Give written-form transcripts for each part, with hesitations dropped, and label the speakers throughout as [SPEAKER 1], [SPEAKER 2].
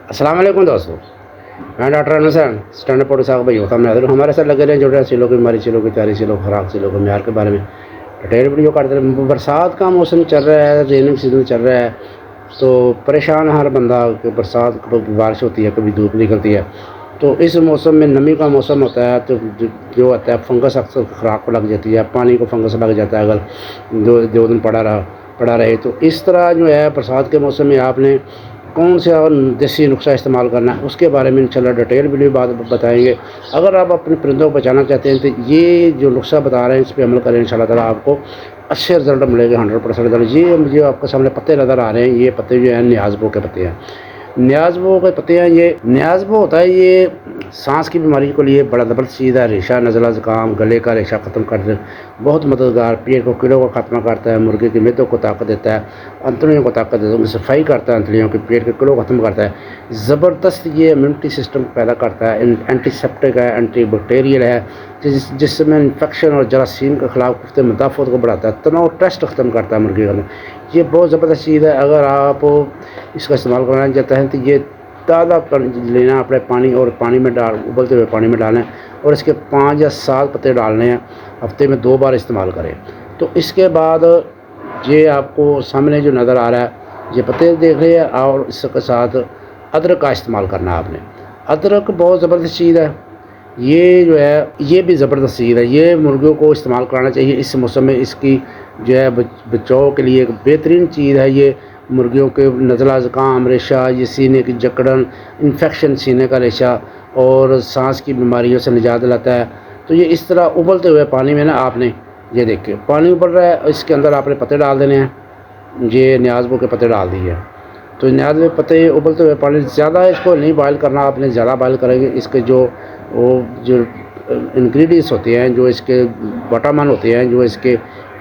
[SPEAKER 1] अस्सलाम वालेकुम दोस्तों, मैं डॉक्टर अनसन स्टैंड अप साहब भाई होता मैं हमारे साथ लगे रहे जो सिलों की बीमारी सिलों की तैयारी सिलों खुराक सिलों के म्यार के बारे में डिटेल वीडियो करते रहे। बरसात का मौसम चल रहा है, रेनिंग सीजन चल रहा है, तो परेशान हर बंदा कि बरसात कभी बारिश होती है कभी धूप निकलती है। तो इस मौसम में नमी का मौसम होता है, तो जो होता है फंगस अक्सर खुराक को लग जाती है, पानी को फंगस लग जाता है अगर दो दिन पड़ा रहे। तो इस तरह जो है बरसात के मौसम में आपने कौन सा देसी नुस्खा इस्तेमाल करना है उसके बारे में इंशाल्लाह डिटेल वीडियो बाद बताएंगे। अगर आप अपने परिंदों को बचाना चाहते हैं तो ये जो नुस्खा बता रहे हैं इस पर अमल करें, इंशाल्लाह ताला आपको अच्छे रिजल्ट मिलेंगे, 100% रिजल्ट। ये मुझे आपके सामने पत्ते नज़र आ रहे हैं, ये पत्ते जो हैं न्याज़बो के पत्ते हैं। न्याज़बो के पत्ते हैं, ये न्याज़बो होता है, ये सांस की बीमारी के लिए बड़ा ज़बरदस्त चीज़ है। रेशा नज़ला ज़ुकाम गले का रेशा ख़त्म कर दे, बहुत मददगार, पेट को कीड़ों को ख़त्म करता है, मुर्गे की मेदों को ताकत देता है, अंतड़ियों को ताकत देता है, उनकी सफाई करता है, अंतड़ियों के पेट के कीड़ों को ख़त्म करता है। ज़बरदस्त ये इम्यूनिटी सिस्टम पैदा करता है, एंटीसेप्टिक है, एंटी बैक्टीरियल है, जिसमें इन्फेक्शन और जरासीम के खिलाफ कुफ्ते मुदाफ़त को बढ़ाता है, तनाव टेस्ट ख़त्म करता है मुर्गी का। ये बहुत ज़बरदस्त चीज़ है। अगर आप इसका इस्तेमाल करना चाहते हैं तो ये ताज़ा लेना अपने पानी और पानी में उबलते हुए पानी में डालें और इसके 5 या 7 पत्ते डालने हैं, हफ्ते में 2 बार इस्तेमाल करें। तो इसके बाद ये आपको सामने जो नज़र आ रहा है ये पत्ते देख रहे हैं, और इसके साथ अदरक का इस्तेमाल करना है आपने। अदरक बहुत ज़बरदस्त चीज़ है, ये जो है ये भी ज़बरदस्त चीज़ है, ये मुर्गियों को इस्तेमाल कराना चाहिए इस मौसम में। इसकी जो है बचाव के लिए एक बेहतरीन चीज़ है। ये मुर्गियों के नज़ला ज़ुकाम रेशा, ये सीने की जकड़न, इन्फेक्शन सीने का रेशा और सांस की बीमारियों से निजात दिलाता है। तो ये इस तरह उबलते हुए पानी में ना आपने ये देखिए पानी उबल रहा है, इसके अंदर आपने पत्ते डाल देने हैं। ये न्याज़बो के पत्ते डाल दिए, तो न्याज़बो के पत्ते उबलते हुए पानी, ज़्यादा इसको नहीं बॉयल करना आपने, ज़्यादा बॉयल करेंगे इसके जो इंग्रेडिएंट्स होते हैं, जो इसके विटामिन होते हैं, जो इसके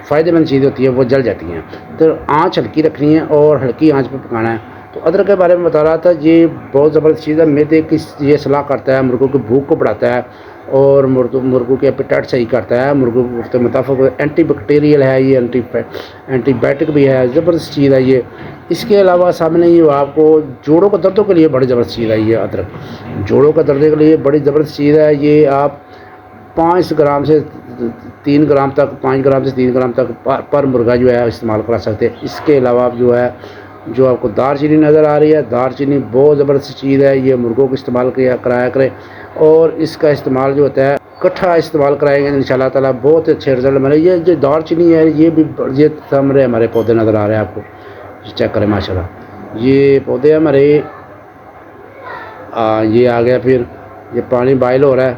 [SPEAKER 1] फ़ायदेमंद चीज़ें होती हैं वो जल जाती हैं। तो आँच हल्की रखनी है और हल्की आँच पे पकाना है। तो अदरक के बारे में बता रहा था, ये बहुत ज़बरदस्त चीज़ है, मैदे की ये सलाह करता है, मुर्गों की भूख को बढ़ाता है और मुर्गों के एपेटाइट सही करता है, मुर्गों के मुताबिक एंटी बैक्टीरियल है, ये एंटीबायोटिक भी है, ज़बरदस्त चीज़ है ये। इसके अलावा सामने ये आपको जोड़ों के दर्दों के लिए बड़ी ज़बरदस्त चीज़ है ये अदरक, जोड़ों का दर्द के लिए बड़ी ज़बरदस्त चीज़ है। ये आप 5 ग्राम से 3 ग्राम तक, 5 ग्राम से 3 ग्राम तक पर मुर्गा जो है इस्तेमाल करा सकते हैं। इसके अलावा आप जो आपको दारचीनी नज़र आ रही है, दारचीनी बहुत ज़बरदस्त चीज़ है, ये मुर्गों को इस्तेमाल कराया करें और इसका इस्तेमाल जो होता है इकट्ठा इस्तेमाल कराएंगे इंशाल्लाह ताला बहुत अच्छे रिजल्ट मिले। ये जो दारचीनी है ये भी ये सामने हमारे पौधे नज़र आ रहे हैं, आपको चेक करें माशाल्लाह ये पौधे हमारे। ये आ गया, फिर ये पानी बॉयल हो रहा है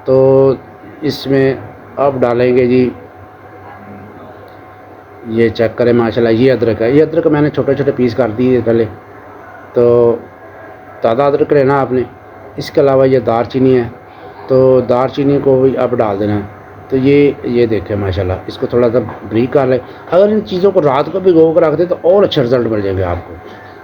[SPEAKER 1] तो इसमें अब डालेंगे जी, ये चेक करें माशाल्लाह ये अदरक है। ये अदरक मैंने छोटे छोटे पीस कर दिए पहले, तो ताज़ा अदरक लेना आपने। इसके अलावा ये दारचीनी है, तो दारचीनी को भी अब डाल देना है। तो ये देखें माशाल्लाह, इसको थोड़ा सा ब्रीक कर लें। अगर इन चीज़ों को रात को भिगो कर रख दें तो और अच्छे रिजल्ट मिल जाएंगे आपको।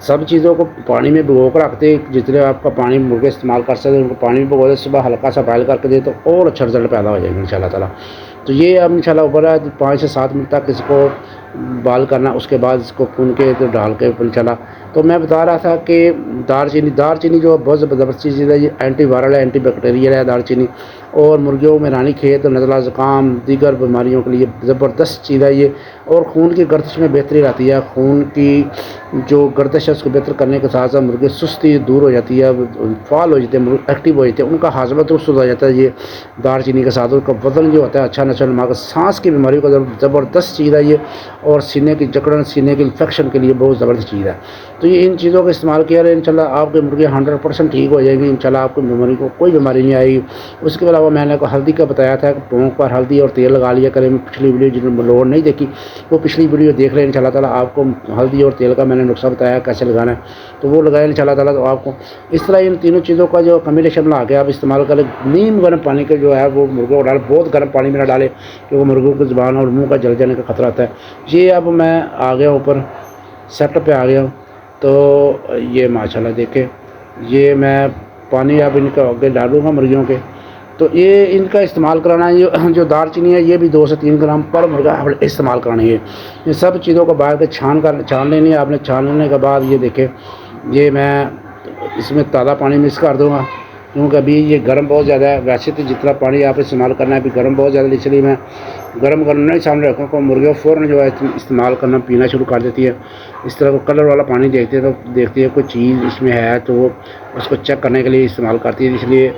[SPEAKER 1] सब चीज़ों को पानी में भिगो कर रखते, जितने आपका पानी मुर्गे इस्तेमाल कर सकते हैं उनको पानी में भिगो दे, सुबह हल्का सा बॉयल करके दे तो और अच्छा रिजल्ट पैदा हो जाएगा इंशाल्लाह ताला। तो ये अब इंशाल्लाह ऊपर है 5 से 7 मिनट तक इसको बॉयल करना, उसके बाद इसको भून के तो डाल के इंशाल्लाह। तो मैं बता रहा था कि दारचीनी जो बहुत ज़बरदस्त चीज़ है, ये एंटी वायरल है, एंटी बैक्टीरियल है दारचीनी, और मुर्गियों में रानी खेत नज़ला ज़ुकाम दीगर बीमारियों के लिए ज़बरदस्त चीज़ है ये। और खून की गर्दिश में बेहतरी आती है, खून की जो गर्दिश है उसको बेहतर करने के साथ साथ मुर्गे सुस्ती दूर हो जाती है, फाल हो जाते हैं, एक्टिव हो जाते हैं, उनका हाजमा दुरुस्त हो जाता है ये दारचीनी के साथ। उनका वज़न जो होता है अच्छा नशा नुमा का, सांस की बीमारियों का ज़बरदस्त चीज़ है ये, और सीने की जकड़न सीने के इन्फेक्शन के लिए बहुत ज़बरदस्त चीज़ है। तो ये इन चीज़ों का इस्तेमाल किया रहे, इंशाल्लाह आपके मुर्गे 100% ठीक हो जाएगी, इंशाल्लाह आपको बीमारी को कोई बीमारी नहीं आएगी। उसके अलावा मैंने आपको हल्दी का बताया था, भोंक पर हल्दी और तेल लगा लिया करें। पिछली वीडियो जिन्होंने लोड नहीं देखी वो पिछली वीडियो देख रहे हैं इंशाल्लाह ताला। आपको हल्दी और तेल का मैंने नुस्खा बताया कैसे लगाना है, तो वो लगाया इंशाल्लाह ताला। तो आपको इस तरह इन तीनों चीज़ों का जो कम्बिनेशन बना के आप इस्तेमाल करें। नीम गर्म पानी का जो है वो मुर्गों को डालें, बहुत गर्म पानी में ना डालें क्योंकि मुर्गों की ज़ुबान और मुँह का जल जाने का खतरा होता है। ये अब मैं आ गया ऊपर सेट पे आ गया, तो ये माशाल्लाह देखें, ये मैं पानी अब इनका आगे डालूँगा मुर्गियों के। तो ये इनका इस्तेमाल कराना है, जो दारचीनी है ये भी 2 से 3 ग्राम पर मुर्गा इस्तेमाल करानी है। ये सब चीज़ों को बाहर के छान लेनी है आपने। छान लेने के बाद ये देखें, ये मैं اس میں تازہ پانی مکس کر دوں گا، کیونکہ ابھی یہ گرم بہت زیادہ ہے۔ ویسے تو جتنا پانی آپ استعمال کرنا ہے ابھی گرم بہت زیادہ، اس لیے میں گرم کرنا ہی سامنے رکھوں کو مرغیوں فوراً جو ہے استعمال کرنا پینا شروع کر دیتی ہے۔ اس طرح کو کلر والا پانی دیکھتی ہے تو دیکھتی ہے کوئی چیز اس میں ہے تو وہ اس کو چیک کرنے کے لیے استعمال کرتی ہے، اس لیے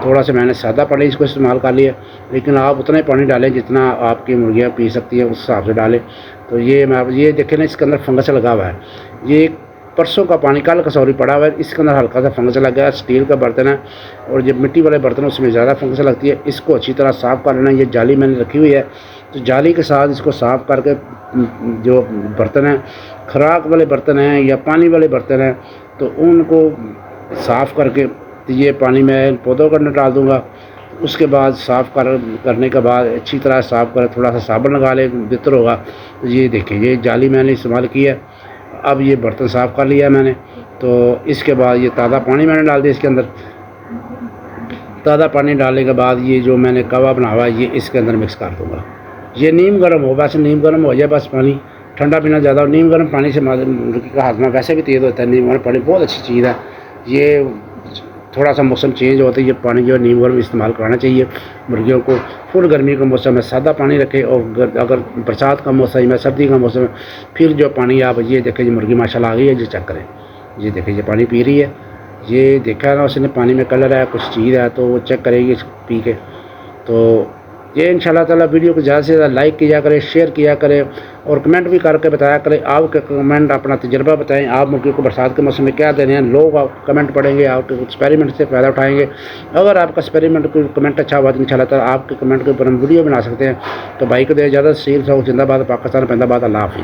[SPEAKER 1] تھوڑا سا میں نے سادہ پانی اس کو استعمال کر لیا، لیکن آپ اتنا ہی پانی ڈالیں جتنا آپ کی مرغیاں پی سکتی ہیں، اس حساب سے ڈالیں۔ تو یہ میں یہ دیکھیں نا اس کے اندر فنگس لگا ہوا ہے، یہ پرسوں کا پانی کل کا سوری پڑا ہوا ہے، اس کے اندر ہلکا سا فنگس لگ گیا ہے۔ اسٹیل کا برتن ہے اور جب مٹی والے برتن اس میں زیادہ فنگس لگتی ہے، اس کو اچھی طرح صاف کر لینا۔ یہ جالی میں نے رکھی ہوئی ہے تو جالی کے ساتھ اس کو صاف کر کے جو برتن ہیں خوراک والے برتن ہیں یا پانی والے برتن ہیں تو ان کو صاف کر کے یہ پانی میں پودوں کا ڈال دوں گا۔ اس کے بعد صاف کرنے کے بعد اچھی طرح صاف کر تھوڑا سا صابن لگا لے بہتر ہوگا۔ تو یہ دیکھیں یہ جالی میں نے استعمال کی ہے۔ اب یہ برتن صاف کر لیا ہے میں نے، تو اس کے بعد یہ تازہ پانی میں نے ڈال دیا اس کے اندر۔ تازہ پانی ڈالنے کے بعد یہ جو میں نے کوا بنا ہوا ہے یہ اس کے اندر مکس کر دوں گا۔ یہ نیم گرم ہو، ویسے نیم گرم ہو جائے بس پانی، ٹھنڈا پینا زیادہ ہو۔ نیم گرم پانی سے مرغی کا ہاضمہ ویسے بھی تیز ہوتا ہے، نیم گرم پانی بہت اچھی چیز ہے۔ یہ تھوڑا سا موسم چینج ہوتا ہے یہ پانی جو ہے نیم گرم استعمال کرنا چاہیے مرغیوں کو۔ فل گرمی کا موسم میں سادہ پانی رکھے، اور اگر برسات کا موسم ہے سردی کا موسم ہے پھر جو پانی آپ یہ دیکھیں یہ مرغی ماشاءاللہ آ گئی ہے، یہ چیک کریں، یہ دیکھیں یہ پانی پی رہی ہے، یہ دیکھا نا اس نے پانی میں کلر ہے کچھ چیز ہے تو وہ چیک کرے گی پی کے۔ تو یہ انشاءاللہ تعالیٰ ویڈیو کو زیادہ سے زیادہ لائک کیا کرے، شیئر کیا کرے اور کمنٹ بھی کر کے بتایا کرے۔ آپ کے کمنٹ اپنا تجربہ بتائیں، آپ مرغیوں کو برسات کے موسم میں کیا دے رہے ہیں، لوگ آپ کمنٹ پڑھیں گے، آپ کے ایکسپیریمنٹ سے فائدہ اٹھائیں گے۔ اگر آپ کا ایکسپیریمنٹ کوئی کمنٹ اچھا ہوا تو انشاءاللہ تعالیٰ آپ کے کمنٹ کے اوپر ہم ویڈیو بنا سکتے ہیں۔ تو بھائی کو دے اجازت، سیل زندہ باد، پاکستان زندہ باد، اللہ حافظ۔